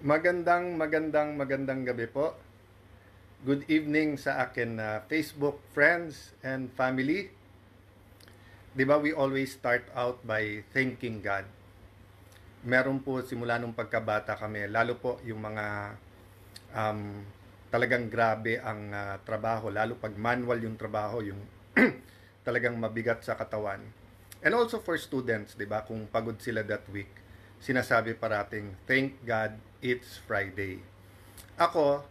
Magandang gabi po. Good evening sa akin na Facebook friends and family. 'Di ba we always start out by thanking God. Meron po simula nung pagkabata kami, lalo po yung mga um, talagang grabe ang trabaho, lalo pag manual yung trabaho, yung talagang mabigat sa katawan. And also for students, 'di ba, kung pagod sila that week, sinasabi parating, thank God it's Friday. Ako,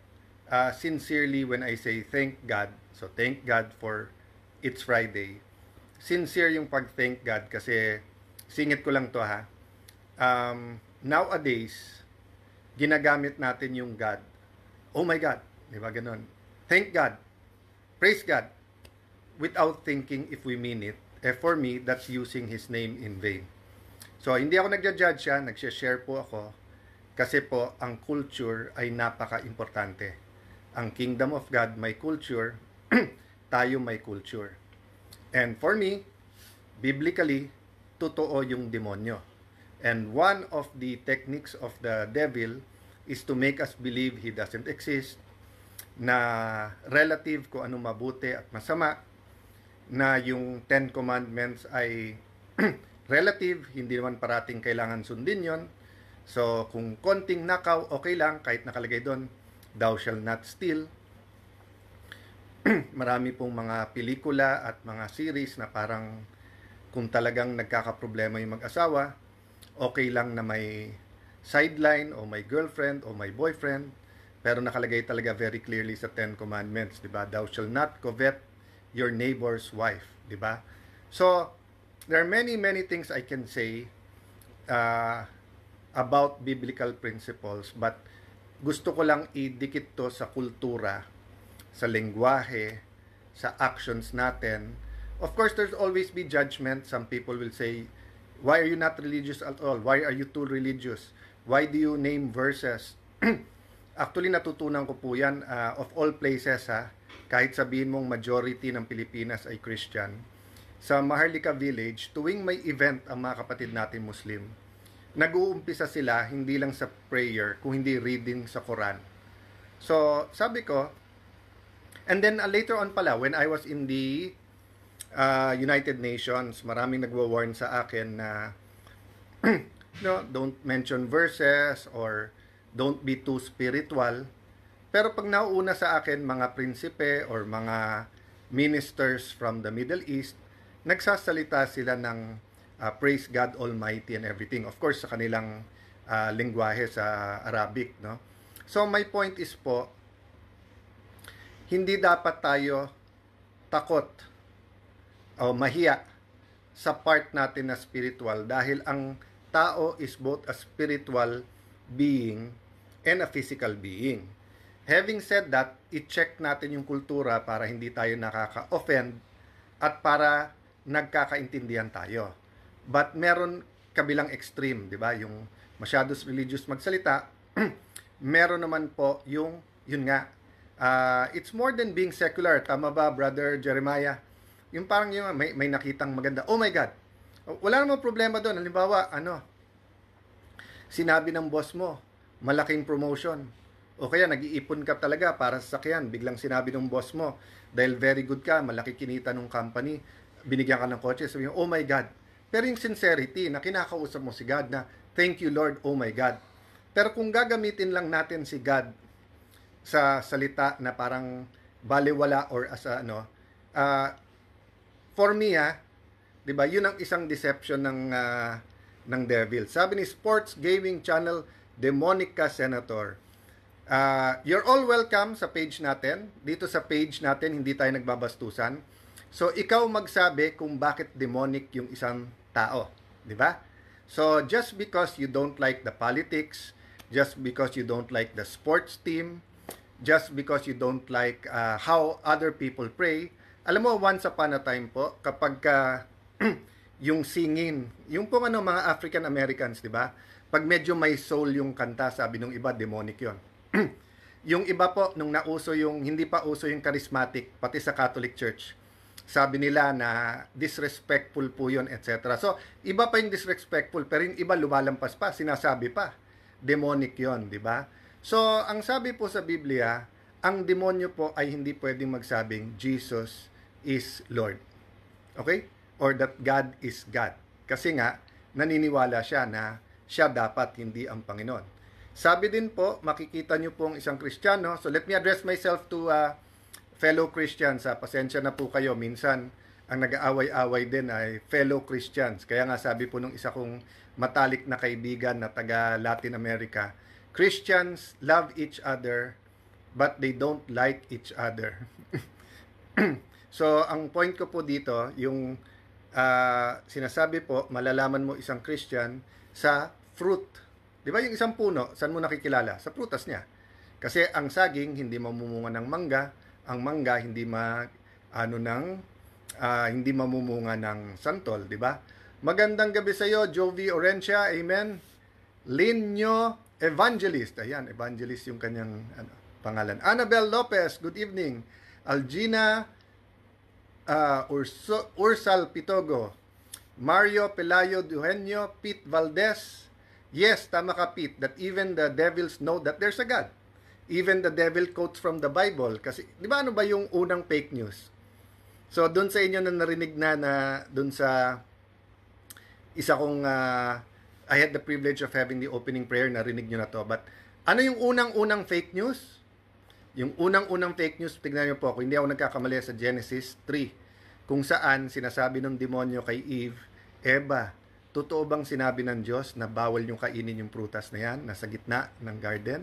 sincerely when I say thank God, so thank God for it's Friday. Sincere yung pag-thank God kasi singit ko lang to ha. Nowadays, ginagamit natin yung God. Oh my God, di ba ganon? Thank God, praise God, without thinking if we mean it. For me, that's using His name in vain. So, hindi ako nagja-judge siya, nag-share po ako kasi po ang culture ay napaka-importante. Ang kingdom of God may culture, tayo may culture. And for me, biblically, totoo yung demonyo. And one of the techniques of the devil is to make us believe he doesn't exist, na relative kung ano mabuti at masama, na yung Ten Commandments ay relative, hindi naman parating kailangan sundin yon. So, kung konting nakaw, okay lang, kahit nakalagay doon, thou shall not steal. Marami pong mga pelikula at mga series na parang kung talagang nagkakaproblema yung mag-asawa, okay lang na may sideline o may girlfriend o may boyfriend, pero nakalagay talaga very clearly sa Ten Commandments, di ba? Thou shall not covet your neighbor's wife, di ba? So, there are many things I can say about biblical principles, but gusto ko lang idikit to sa kultura, sa lengguwahe, sa actions natin. Of course, there's always be judgment. Some people will say, why are you not religious at all? Why are you too religious? Why do you name verses? Actually, natutunan ko po yan of all places ha. Kahit sabihin mong majority ng Pilipinas ay Christian, sa Maharlika Village, tuwing may event ang mga kapatid natin Muslim, nag-uumpisa sila hindi lang sa prayer, kung hindi reading sa Quran. So, sabi ko, and then later on pala, when I was in the United Nations, maraming nagwa-warn sa akin na no, don't mention verses or don't be too spiritual. Pero pag nauuna sa akin mga prinsipe or mga ministers from the Middle East, nagsasalita sila ng praise God Almighty and everything. Of course, sa kanilang lengguwahe sa Arabic, no? So, my point is po, hindi dapat tayo takot o mahiya sa part natin na spiritual dahil ang tao is both a spiritual being and a physical being. Having said that, i-check natin yung kultura para hindi tayo nakaka-offend at para nagkakaintindihan tayo. But meron kabilang extreme, di ba? Yung masyadong religious magsalita, meron naman po yung, yun nga, it's more than being secular. Tama ba, Brother Jeremiah? Yung parang yung may nakitang maganda. Oh my God! Wala namang problema doon. Halimbawa, sinabi ng boss mo, malaking promotion. O kaya nag-iipon ka talaga para sa sakyan. Biglang sinabi ng boss mo, dahil very good ka, malaki kinita ng company, binigyan ka ng kotse, sabi mo, oh my God. Pero yung sincerity na kinakausap mo si God na, thank you Lord, oh my God. Pero kung gagamitin lang natin si God sa salita na parang baliwala or as for me di ba, yun ang isang deception ng devil. Sabi ni Sports Gaming Channel, Demonic ka, Senator. You're all welcome sa page natin. Dito sa page natin, hindi tayo nagbabastusan. So, ikaw magsabi kung bakit demonic yung isang tao. Di ba? So, just because you don't like the politics, just because you don't like the sports team, just because you don't like how other people pray, alam mo, once upon a time po, kapag yung singing, yung pong mga African Americans, di ba? Pag medyo may soul yung kanta, sabi nung iba, demonic yon. Yung iba po, nung nauso yung, hindi pa uso yung charismatic, pati sa Catholic Church, sabi nila na disrespectful po yun, etc. So, iba pa yung disrespectful, pero yung iba lumalampas pa, sinasabi pa demonic yon, di ba? So, ang sabi po sa Biblia, ang demonyo po ay hindi pwedeng magsabing Jesus is Lord. Okay? Or that God is God. Kasi nga, naniniwala siya na siya dapat, hindi ang Panginoon. Sabi din po, makikita nyo po ang isang Kristiyano. So, let me address myself to fellow Christians. Pasensya na po kayo. Minsan, ang nag-aaway-away din ay fellow Christians. Kaya nga sabi po nung isa kong matalik na kaibigan na taga Latin America, Christians love each other, but they don't like each other. So, ang point ko po dito, yung sinasabi po, malalaman mo isang Christian sa fruit. Di ba yung isang puno, saan mo nakikilala? Sa prutas niya. Kasi ang saging, hindi mamumunga ng mangga. Ang mangga, hindi hindi mamumunga ng santol. Di ba? Magandang gabi sa iyo, Jovi Orencia. Amen. Linyo Evangelist. Ayan, Evangelist yung kanyang pangalan. Annabel Lopez, good evening. Algina Ursal Pitogo, Mario Pelayo Duhenyo, Pete Valdez. Yes, tama ka, Pete, that even the devils know that there's a God. Even the devil quotes from the Bible. Kasi, di ba ano ba yung unang fake news? So, dun sa inyo na narinig na dun sa isa kong I had the privilege of having the opening prayer, narinig nyo na to. But, ano yung unang-unang fake news? Yung unang-unang fake news, tignan nyo po ako, hindi ako nagkakamali sa Genesis 3, kung saan sinasabi ng demonyo kay Eve, Eva, totoo bang sinabi ng Diyos na bawal yung kainin yung prutas na yan, nasa gitna ng garden,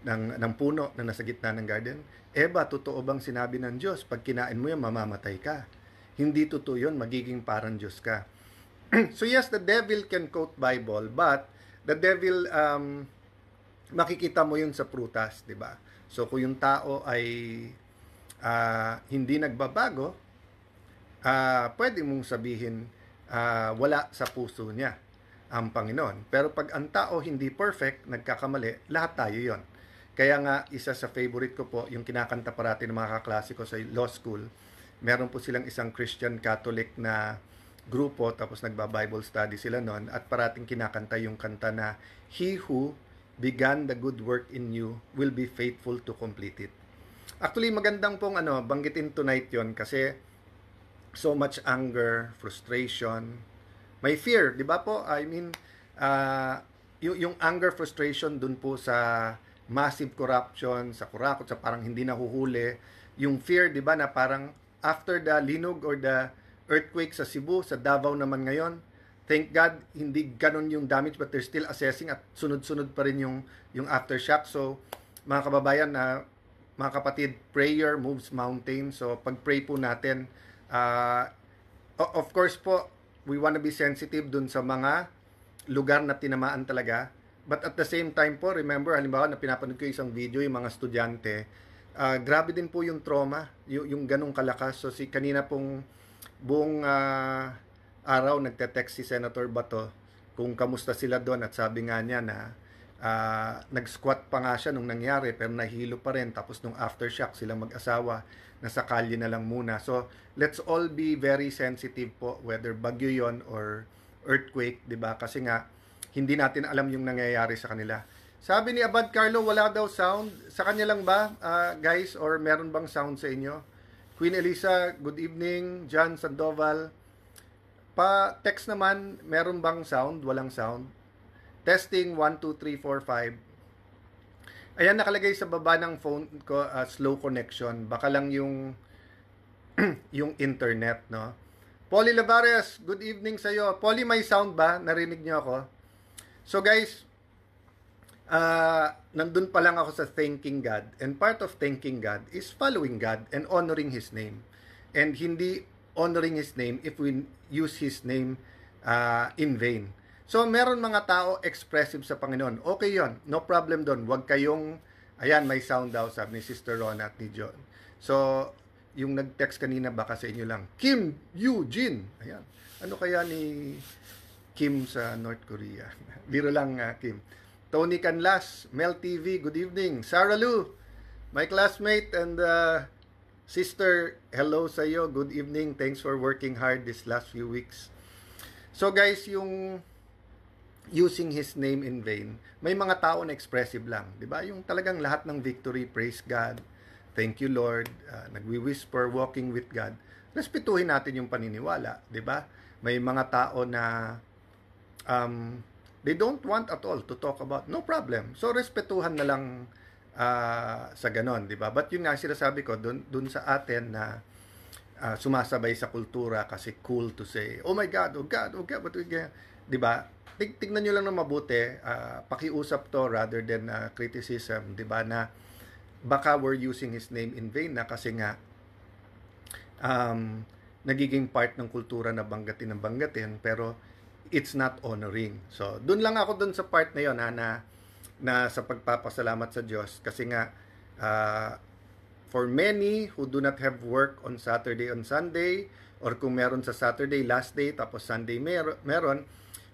ng puno na nasa gitna ng garden? Eva, totoo bang sinabi ng Diyos, pag kinain mo yan, mamamatay ka? Hindi totoo yun, magiging parang Diyos ka. So yes, the devil can quote Bible, but the devil, makikita mo yun sa prutas, di ba? So, kung yung tao ay hindi nagbabago, pwede mong sabihin wala sa puso niya ang Panginoon. Pero pag ang tao hindi perfect, nagkakamali, lahat tayo yon. Kaya nga, isa sa favorite ko po, yung kinakanta parati ng mga kaklase ko sa law school, meron po silang isang Christian Catholic na grupo, tapos nagba-Bible study sila noon, at parating kinakanta yung kanta na, He who began the good work in you will be faithful to complete it. Actually, magandang pong banggitin tonight yon kasi so much anger, frustration, may fear, di ba po? I mean, yung anger, frustration dun po sa massive corruption, sa kurakot, sa parang hindi nahuhuli. Yung fear, di ba, na parang after the linog or the earthquake sa Cebu, sa Davao naman ngayon, thank God, hindi ganun yung damage, but they're still assessing at sunod-sunod pa rin yung aftershock. So, mga kababayan, mga kapatid, prayer moves mountains. So, pag-pray po natin, of course po, we want to be sensitive dun sa mga lugar na tinamaan talaga. But at the same time po, remember, halimbawa na pinapanood ko isang video, yung mga estudyante, grabe din po yung trauma, yung ganung kalakas. So, kanina pong buong araw nagte-text si Senator Bato kung kamusta sila doon, at sabi nga niya na nag-squat pa nga siya nung nangyari pero nahilo pa rin, tapos nung aftershock silang mag-asawa nasa kalye na lang muna. So let's all be very sensitive po, whether bagyo yon or earthquake, di ba? Kasi nga hindi natin alam yung nangyayari sa kanila. Sabi ni Abad Carlo, wala daw sound. Sa kanya lang ba, guys, or meron bang sound sa inyo? Queen Elisa, good evening. John Sandoval, pa-text naman, meron bang sound? Walang sound. Testing, 1, 2, 3, 4, 5. Ayan, nakalagay sa baba ng phone ko, slow connection. Baka lang yung yung internet, no? Polly Lavares, good evening sa iyo. Polly, may sound ba? Narinig niyo ako? So guys, nandun pa lang ako sa thanking God. And part of thanking God is following God and honoring His name. And hindi honoring His name if we use His name in vain. So, meron mga tao expressive sa Panginoon. Okay yon, no problem doon. Huwag kayong, ayan, may sound daw, sabi ni Sister Rona at ni John. So, yung nag-text kanina, baka sa inyo lang. Kim Eugene. Ayan. Ano kaya ni Kim sa North Korea? Biro lang, Kim. Tony Canlas, Mel TV, good evening. Sarah Lou, my classmate and sister, hello sa iyo. Good evening. Thanks for working hard this last few weeks. So guys, yung using His name in vain. May mga tao na expressive lang, di ba? Yung talagang lahat ng victory, praise God, thank you Lord, nagwi-whisper, walking with God. Respetuhin natin yung paniniwala, di ba? May mga tao na they don't want at all to talk about, no problem. So, respetuhan na lang sa ganon, di ba? But yun nga, sinasabi ko, dun sa atin na sumasabay sa kultura kasi cool to say, oh my God, oh God, oh God, di ba? Tignan nyo lang na mabuti, pakiusap to rather than criticism, di ba, na baka we're using His name in vain na kasi nga nagiging part ng kultura na banggatin ng banggatin, pero it's not honoring. So, dun lang ako dun sa part na yun, na sa pagpapasalamat sa Diyos, kasi nga, for many who do not have work on Saturday, on Sunday, or kung meron sa Saturday, last day, tapos Sunday meron,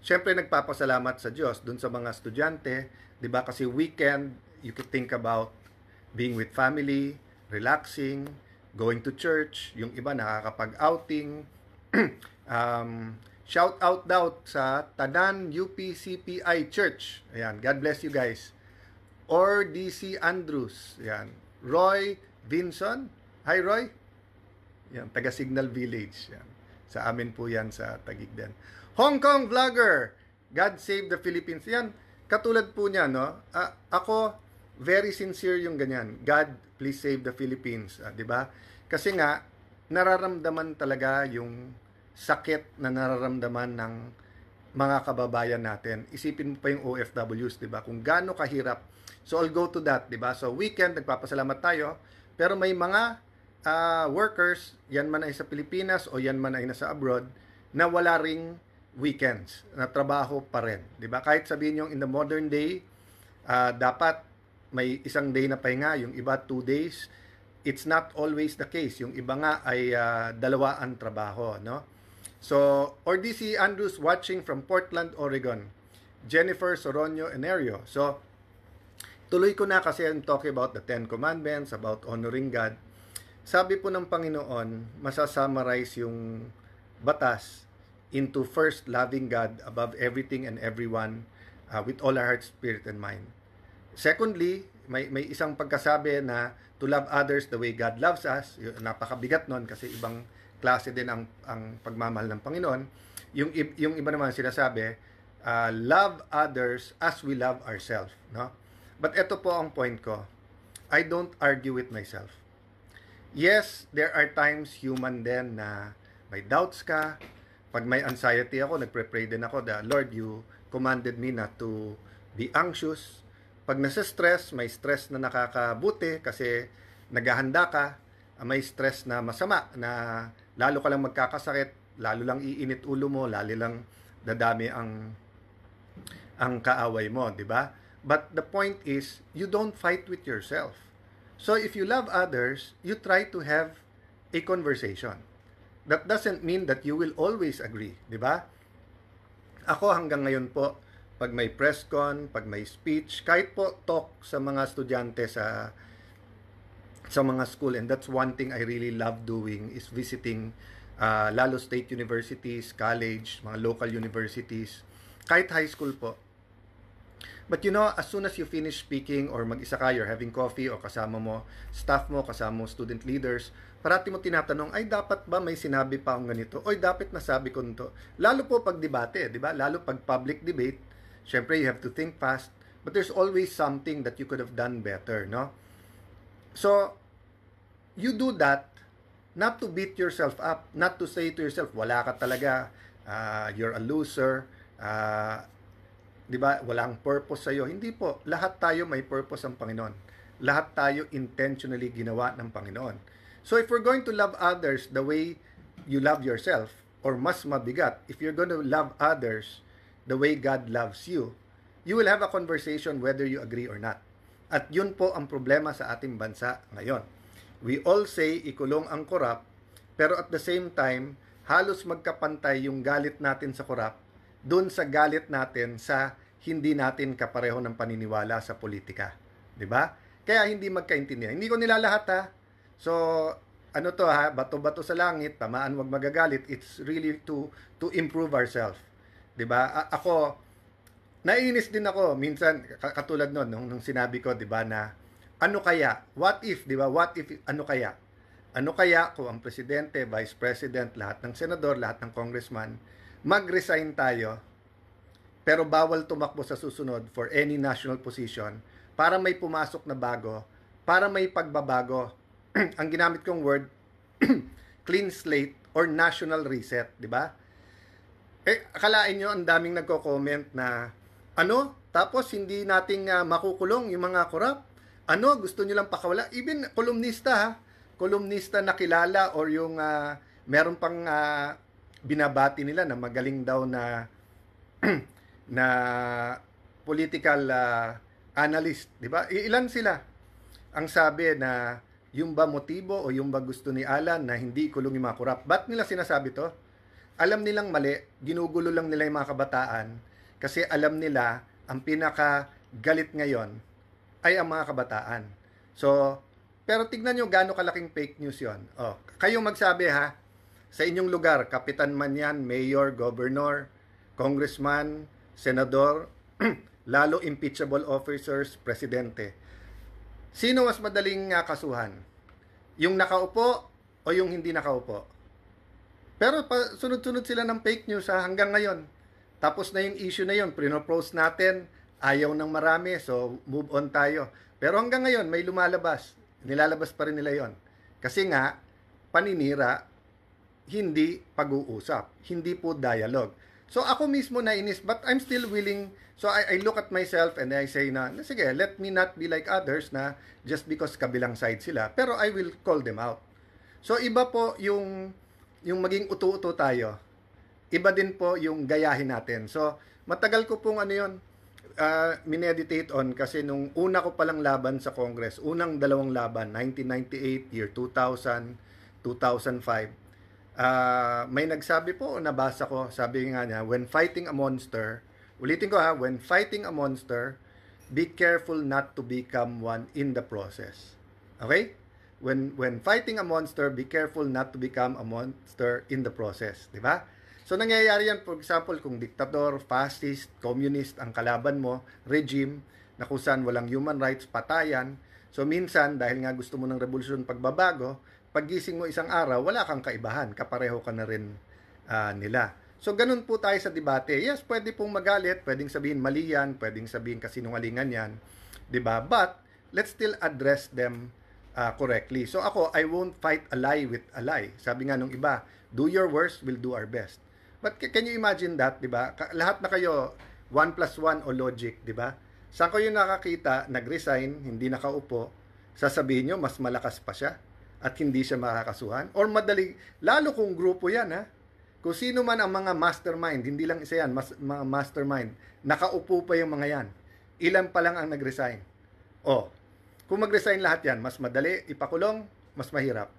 syempre nagpapasalamat sa Diyos dun sa mga estudyante, 'di ba? Kasi weekend, you could think about being with family, relaxing, going to church, yung iba nakakapag-outing. Shout out daw sa Tanan UPCPI Church. Ayan, God bless you guys. Or DC Andrews. Ayan. Roy Vinson. Hi Roy. Yan, taga Signal Village. Yan. Sa amin po yan sa Taguig din. Hong Kong vlogger. God save the Philippines. Yan, katulad po niya, no? Ako, very sincere yung ganyan. God, please save the Philippines. 'Di ba? Kasi nga, nararamdaman talaga yung sakit na nararamdaman ng mga kababayan natin. Isipin mo pa yung OFWs, 'di ba? Kung gaano kahirap. So, I'll go to that, 'di ba? So, weekend, nagpapasalamat tayo. Pero may mga workers, yan man ay sa Pilipinas o yan man ay nasa abroad, na wala ring weekends, na trabaho pa rin. 'Di ba? Kahit sabihin yung in the modern day, dapat may isang day na pahinga, yung iba 2 days. It's not always the case. Yung iba nga ay dalawa ang trabaho, no? So, or DC Andrews watching from Portland, Oregon. Jennifer Soronio Enerio. So, tuloy ko na kasi I'm talking about the Ten Commandments, about honoring God. Sabi po ng Panginoon, masasummarize yung batas into first loving God above everything and everyone with all our heart, spirit, and mind. Secondly, may isang pagkasabi na to love others the way God loves us. Napakabigat nun kasi ibang klase din ang pagmamahal ng Panginoon. Yung iba naman sinasabi, love others as we love ourselves. No? But ito po ang point ko. I don't argue with myself. Yes, there are times human din na may doubts ka. Pag may anxiety ako, nagpre-pray din ako that, Lord, you commanded me not to be anxious. Pag nasa-stress, may stress na nakakabuti kasi naghahanda ka. May stress na masama, na lalo ka lang magkakasakit, lalo lang iinit ulo mo, lalo lang dadami ang kaaway mo, di ba? But the point is, you don't fight with yourself. So if you love others, you try to have a conversation. That doesn't mean that you will always agree, di ba? Ako hanggang ngayon po, pag may press con, pag may speech, kahit po talk sa mga estudyante sa mga school, and that's one thing I really love doing, is visiting lalo state universities, college, mga local universities, kahit high school po. But you know, as soon as you finish speaking or mag-isa ka, you're having coffee o kasama mo staff mo, kasama mo student leaders, parati mo tinatanong, ay dapat ba may sinabi pa akong ganito? Oy, dapat nasabi ko nito. Lalo po pag debate, di ba? Lalo pag public debate, syempre you have to think fast, but there's always something that you could have done better, no? So, you do that not to beat yourself up, not to say to yourself, wala ka talaga, you're a loser, di ba, walang purpose sa'yo. Hindi po, lahat tayo may purpose ang Panginoon. Lahat tayo intentionally ginawa ng Panginoon. So if we're going to love others the way you love yourself, or mas mabigat, if you're going to love others the way God loves you, you will have a conversation whether you agree or not. At yun po ang problema sa ating bansa ngayon. We all say ikulong ang korap, pero at the same time, halos magkapantay yung galit natin sa korap doon sa galit natin sa hindi natin kapareho ng paniniwala sa politika. 'Di ba? Kaya hindi magkaintindihan. Hindi ko nilalahat ha. So, ano to ha? Bato-bato sa langit, tamaan wag magagalit. It's really to improve ourselves. 'Di ba? Ako, naiinis din ako minsan katulad noon nung sinabi ko, 'di ba, na ano kaya? What if, 'di ba? What if ano kaya? Ano kaya kung ang presidente, vice president, lahat ng senador, lahat ng congressman mag-resign tayo pero bawal tumakbo sa susunod for any national position para may pumasok na bago, para may pagbabago. Ang ginamit kong word, clean slate or national reset, di ba? Akalain nyo ang daming nagko-comment na ano, tapos hindi nating makukulong yung mga korap. Ano, gusto nyo lang pakawala. Even kolumnista ha, kolumnista na kilala or yung meron pang binabati nila na magaling daw na na political analyst, di ba? Ilan sila? Ang sabi na yung ba motibo o yung ba gusto ni Alan na hindi kulong yung mga korap? Ba't nila sinasabi to? Alam nilang mali, ginugulo lang nila yung mga kabataan kasi alam nila ang pinaka galit ngayon ay ang mga kabataan. So, pero tignan nyo gaano kalaking fake news yon. Oh, kayong magsabi ha, sa inyong lugar, kapitan man yan, mayor, governor, congressman, senador, lalo impeachable officers, presidente. Sino mas madaling kasuhan? Yung nakaupo o yung hindi nakaupo? Pero sunod-sunod sila ng fake news hanggang ngayon. Tapos na yung issue na yun, pinopose natin, ayaw ng marami, so move on tayo. Pero hanggang ngayon, may lumalabas. Nilalabas pa rin nila yon. Kasi nga, paninira, hindi pag-uusap, hindi po dialogue. So ako mismo nainis, but I'm still willing. So I look at myself and I say na, sige, let me not be like others na just because kabilang side sila. Pero I will call them out. So iba po yung maging uto-uto tayo. Iba din po yung gayahin natin. So matagal ko pong mineditate on kasi nung una ko palang laban sa Congress, unang dalawang laban, 1998, year 2000, 2005, may nagsabi po, nabasa ko, sabi nga niya, when fighting a monster, ulitin ko when fighting a monster, be careful not to become one in the process. Okay? When fighting a monster, be careful not to become a monster in the process. Di ba? So, nangyayari yan, for example, kung diktador, fascist, communist ang kalaban mo, regime, na kung saan walang human rights, patayan. So, minsan, dahil nga gusto mo ng revolusyon pagbabago, paggising mo isang araw, wala kang kaibahan. Kapareho ka na rin nila. So, ganun po tayo sa debate. Yes, pwede pong magalit, pwedeng sabihin mali yan, pwedeng sabihin kasinungalingan yan. Diba? But, let's still address them correctly. So, ako, I won't fight a lie with a lie. Sabi nga nung iba, do your worst, we'll do our best. But can you imagine that, diba? Lahat na kayo, 1 plus 1 o logic, diba? Saan kayo nakakita, nag-resign, hindi nakaupo, sasabihin nyo, mas malakas pa siya at hindi siya makakasuhan? Or madali, lalo kung grupo yan, ha? Kung sino man ang mga mastermind, hindi lang isa yan, mga mastermind, nakaupo pa yung mga yan. Ilan pa lang ang nag-resign. O, kung mag-resign lahat yan, mas madali, ipakulong, mas mahirap.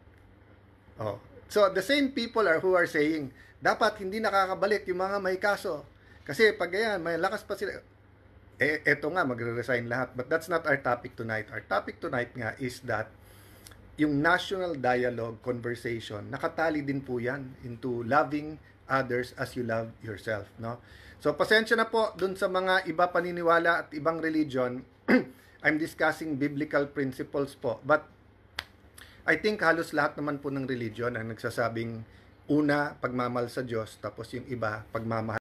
O, so the same people who are saying, dapat hindi nakakabalik yung mga may kaso. Kasi pag ganyan, may lakas pa sila. Eto nga, magre-resign lahat. But that's not our topic tonight. Our topic tonight nga is that yung national dialogue conversation, nakatali din po yan into loving others as you love yourself, no? So, pasensya na po dun sa mga iba paniniwala at ibang religion. I'm discussing biblical principles po. But, I think halos lahat naman po ng religion ang nagsasabing una, pagmamahal sa Diyos, tapos yung iba, pagmamahal